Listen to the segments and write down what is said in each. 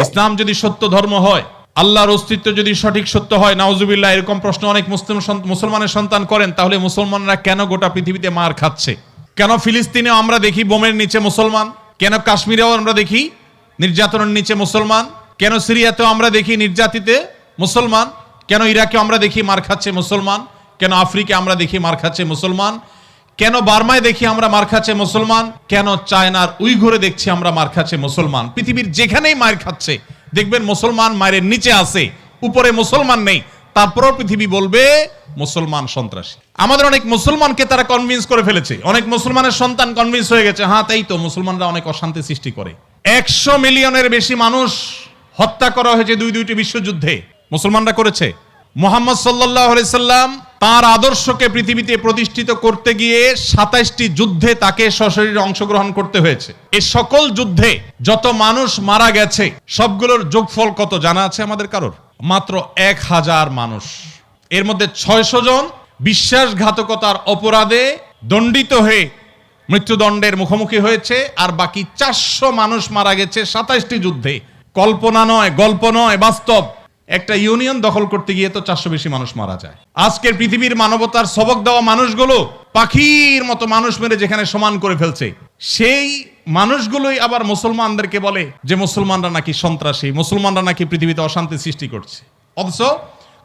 ইসলাম যদি সত্য ধর্ম হয়, আল্লাহর অস্তিত্ব যদি সঠিক সত্য হয়, নাউজুবিল্লাহ, এরকম প্রশ্ন অনেক মুসলমানের সন্তান করেন, তাহলে মুসলমানরা কেন গোটা পৃথিবীতে মার খাচ্ছে? কেন ফিলিস্তিনেও আমরা দেখি বোমের নিচে মুসলমান? কেন কাশ্মীরেও আমরা দেখি নির্যাতনের নিচে মুসলমান? কেন সিরিয়াতেও আমরা দেখি নির্যাতিতে মুসলমান? কেন ইরাকে আমরা দেখি মার খাচ্ছে মুসলমান? কেন আফ্রিকা আমরা দেখি মার খাচ্ছে মুসলমান? কেন বার্মায় দেখি আমরা মার খাচ্ছে মুসলমান? কেন চায়নার উইঘুরে দেখছি আমরা মার খাচ্ছে মুসলমান? পৃথিবীর যেখানেই মার খাচ্ছে দেখবেন মুসলমান মায়ের নিচে আছে, উপরে মুসলমান নেই। তারপরও পৃথিবী বলবে মুসলমান সন্ত্রাসী। আমাদের অনেক মুসলমানকে তারা কনভিন্স করে ফেলেছে, অনেক মুসলমানের সন্তান কনভিন্স হয়ে গেছে, হ্যাঁ তাই তো, মুসলমানরা অনেক অশান্তি সৃষ্টি করে। 100 মিলিয়নের বেশি মানুষ হত্যা করা হয়েছে দুইটি বিশ্বযুদ্ধে, মুসলমানরা করেছে। মুহাম্মদ সাল্লাল্লাহু আলাইহি সাল্লাম তার আদর্শকে পৃথিবীতে প্রতিষ্ঠিত করতে গিয়ে 27টি যুদ্ধে তাকে সশরীরে অংশগ্রহণ করতে হয়েছে। এই সকল যুদ্ধে যত মানুষ মারা গেছে সবগুলোর যোগফল কত জানা আছে আমাদের কারোর? মাত্র 1000 মানুষ। এর মধ্যে 600 জন বিশ্বাসঘাতকতার অপরাধে দণ্ডিত হয়ে মৃত্যুদণ্ডের মুখোমুখি হয়েছে, আর বাকি 400 মানুষ মারা গেছে 27টি যুদ্ধে। কল্পনা নয়, গল্প নয়, বাস্তব। একটা ইউনিয়ন দখল করতে গিয়ে তো 400 বেশি মানুষ মারা যায়। আজকের পৃথিবীর মানবতার সবক দেওয়া মানুষগুলো পাখির মতো মানুষ মেরে যেখানে সমান করে ফেলছে, সেই মানুষগুলোই আবার মুসলমানদেরকে বলে যে মুসলমানরা নাকি সন্ত্রাসী, মুসলমানরা নাকি পৃথিবীতে অশান্তি সৃষ্টি করছে। অথচ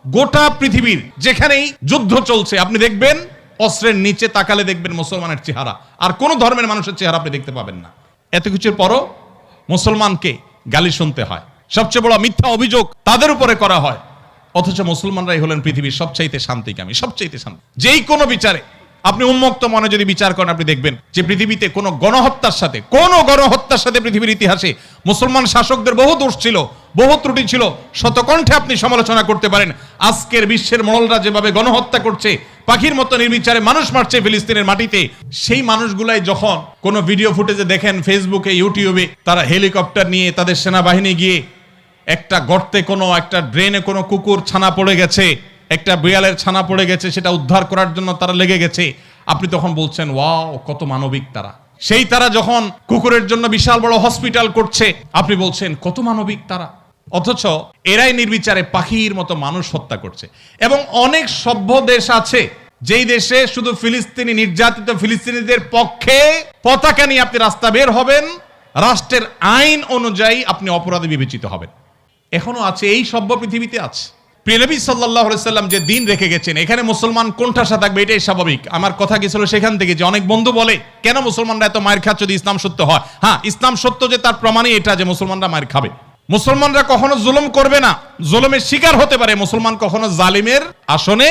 গোটা পৃথিবীর যেখানেই যুদ্ধ চলছে আপনি দেখবেন অস্ত্রের নিচে তাকালে দেখবেন মুসলমানের চেহারা, আর কোন ধর্মের মানুষের চেহারা আপনি দেখতে পাবেন না। এত কিছুর পরও মুসলমানকে গালি শুনতে হয়, সবচেয়ে বড় মিথ্যা অভিযোগ তাদের উপরে করা হয়। অথচ মুসলমানরাই হলেন পৃথিবীর সবচাইতে শান্তিকামী, সবচাইতে শান্তি। যেই কোনো বিচারে আপনি উন্মুক্ত মনে যদি বিচার করেন, আপনি দেখবেন যে পৃথিবীতে কোনো গণহত্যার সাথে পৃথিবীর ইতিহাসে মুসলমান শাসকদের বহু দোষ ছিল, বহু ত্রুটি ছিল, শতকণ্ঠে আপনি সমালোচনা করতে পারেন। আজকের বিশ্বের মোড়লরা যেভাবে গণহত্যা করছে, পাখির মতো নির্বিচারে মানুষ মারছে ফিলিস্তিনের মাটিতে, সেই মানুষগুলাই যখন কোনো ভিডিও ফুটেজে দেখেন ফেসবুকে, ইউটিউবে, তারা হেলিকপ্টার নিয়ে তাদের সেনাবাহিনী গিয়ে একটা গর্তে, কোনো একটা ড্রেনে কোনো কুকুর ছানা পড়ে গেছে, একটা বিড়ালের ছানা পড়ে গেছে, সেটা উদ্ধার করার জন্য তারা লেগে গেছে, আপনি তখন বলছেন ওয়াও কত মানবিক তারা। সেই তারা যখন কুকুরের জন্য বিশাল বড় হসপিটাল করছে, আপনি বলছেন কত মানবিক তারা। অথচ এরাই নির্বিচারে পাখির মতো মানুষ হত্যা করছে। এবং অনেক সভ্য দেশ আছে যেই দেশে শুধু ফিলিস্তিনি নির্যাতিত ফিলিস্তিনিদের পক্ষে পতাকা নিয়ে আপনি রাস্তা বের হবেন, রাষ্ট্রের আইন অনুযায়ী আপনি অপরাধী বিবেচিত হবেন। এখনো আছে, এই সভ্য পৃথিবীতে আছে। প্রিয় নবী সাল্লাল্লাহু আলাইহি সাল্লাম যে দিন রেখে গেছেন, এখানে মুসলমান কোণঠাসা থাকবে, এটাই স্বাভাবিক। আমার কথা গেছিল সেখান থেকে যে অনেক বন্ধু বলে কেন মুসলমানরা এত মার খাচ্ছে যদি ইসলাম সত্য হয়। হ্যাঁ, ইসলাম সত্য যে তার প্রমাণই এটা যে মুসলমানরা মার খাবে। মুসলমানরা কখনো জুলুম করবে না, জুলুমের শিকার হতে পারে, মুসলমান কখনো জালিমের আসনে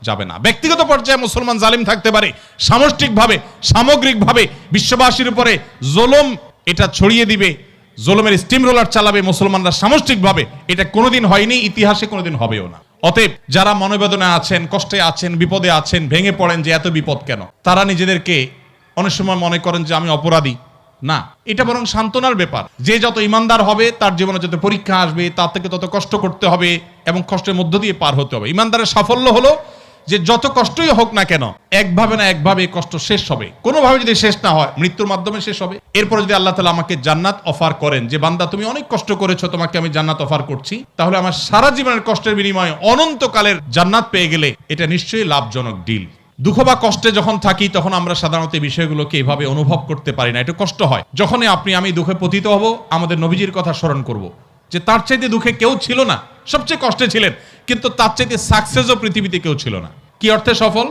যাবে না। ব্যক্তিগত পর্যায়ে মুসলমান জালিম থাকতে পারে, সামষ্টিকভাবে সামগ্রিকভাবে বিশ্ববাসীর উপরে জুলুম এটা ছড়িয়ে দিবে, জুলুমের স্টিম রোলার চালাবে মুসলমানরা সামষ্টিকভাবে, এটা কোনোদিন হয়নি, ইতিহাসে কোনোদিন হবেও না। অতএব যারা মনোবেদনা আছেন, কষ্টে আছেন, বিপদে আছেন, ভেঙে পড়েন যে এত বিপদ কেন, তারা নিজেদেরকে অনেক সময় মনে করেন যে আমি অপরাধী। না, এটা বরং সান্ত্বনার ব্যাপার। যে যত ইমানদার হবে তার জীবনে যত পরীক্ষা আসবে তার থেকে তত কষ্ট করতে হবে এবং কষ্টের মধ্য দিয়ে পার হতে হবে। ইমানদারের সাফল্য হলো যে যত কষ্টই হোক না কেন একভাবে না একভাবে কষ্ট শেষ হবে, কোনোভাবে যদি শেষ না হয় মৃত্যুর মাধ্যমে শেষ হবে। এরপর যদি আল্লাহ তাআলা আমাকে জান্নাত অফার করেন যে বান্দা তুমি অনেক কষ্ট করেছো, তোমাকে আমি জান্নাত অফার করছি, তাহলে আমার সারা জীবনের কষ্টের বিনিময়ে অনন্তকালের জান্নাত পেয়ে গেলে এটা নিশ্চয়ই লাভজনক ডিল। দুঃখ বা কষ্টে যখন থাকি তখন আমরা সাধারণত এই বিষয়গুলোকে এভাবে অনুভব করতে পারি না, একটু কষ্ট হয়। যখনই আমি দুঃখে পতিত হব, আমাদের নবীজির কথা স্মরণ করব যে তার চাইতে দুঃখে কেউ ছিল না, সবচেয়ে কষ্টে ছিলেন, কিন্তু তার চাইতে সাকসেসও পৃথিবীতে কেউ ছিল না। কি অর্থে সফল?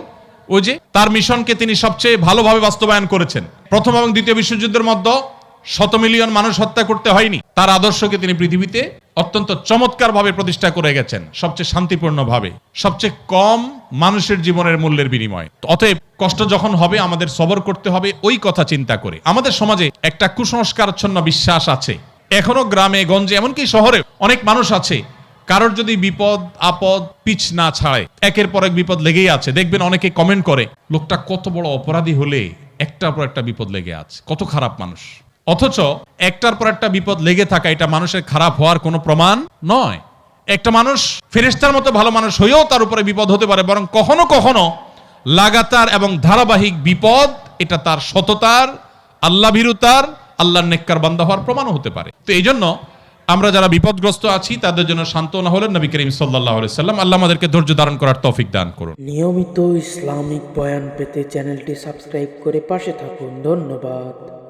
ওই যে তার মিশনকে তিনি সবচেয়ে ভালোভাবে বাস্তবায়ন করেছেন। প্রথম এবং দ্বিতীয় বিশ্বযুদ্ধের মধ্যে 100 মিলিয়ন মানুষ হত্যা করতে হয়নি। তার আদর্শকে তিনি পৃথিবীতে অত্যন্ত চমৎকারভাবে প্রতিষ্ঠা করে গেছেন, সবচেয়ে শান্তিপূর্ণভাবে, সবচেয়ে কম মানুষের জীবনের মূল্যের বিনিময়ে। অতএব কষ্ট যখন হবে আমাদের সবর করতে হবে ওই কথা চিন্তা করে। আমাদের সমাজে একটা কুসংস্কারাচ্ছন্ন বিশ্বাস আছে এখনো, গ্রামে গঞ্জে এমনকি শহরে অনেক মানুষ আছে, কারোর যদি বিপদ আপদ পিছ না ছাড়ে একের পর এক বিপদ লেগেই আছে। দেখবেন অনেকে কমেন্ট করে লোকটা কত বড় অপরাধী হলে একটার পর একটা বিপদ লেগে আছে, কত খারাপ মানুষ। অথচ একটার পর একটা বিপদ লেগে থাকা এটা মানুষের খারাপ হওয়ার কোনো প্রমাণ নয়। একটা মানুষ ফেরেশতার মতো ভালো মানুষ হয়েও তার উপরে বিপদ হতে পারে, বরং কখনো কখনো লাগাতার এবং ধারাবাহিক বিপদ এটা তার সততার, আল্লাহ ভীরুতার, আল্লাহর নেককার বান্দা হওয়ার প্রমাণও হতে পারে। তো এই জন্য আমরা যারা বিপদগ্রস্ত আছি তাদের জন্য সান্ত্বনা হলেন নবী করিম সাল্লাল্লাহু আলাইহি সাল্লাম। আল্লাহ আমাদেরকে ধৈর্য ধারণ করার তৌফিক দান করুন। নিয়মিত ইসলামিক বয়ান পেতে চ্যানেলটি সাবস্ক্রাইব করে পাশে থাকুন। ধন্যবাদ।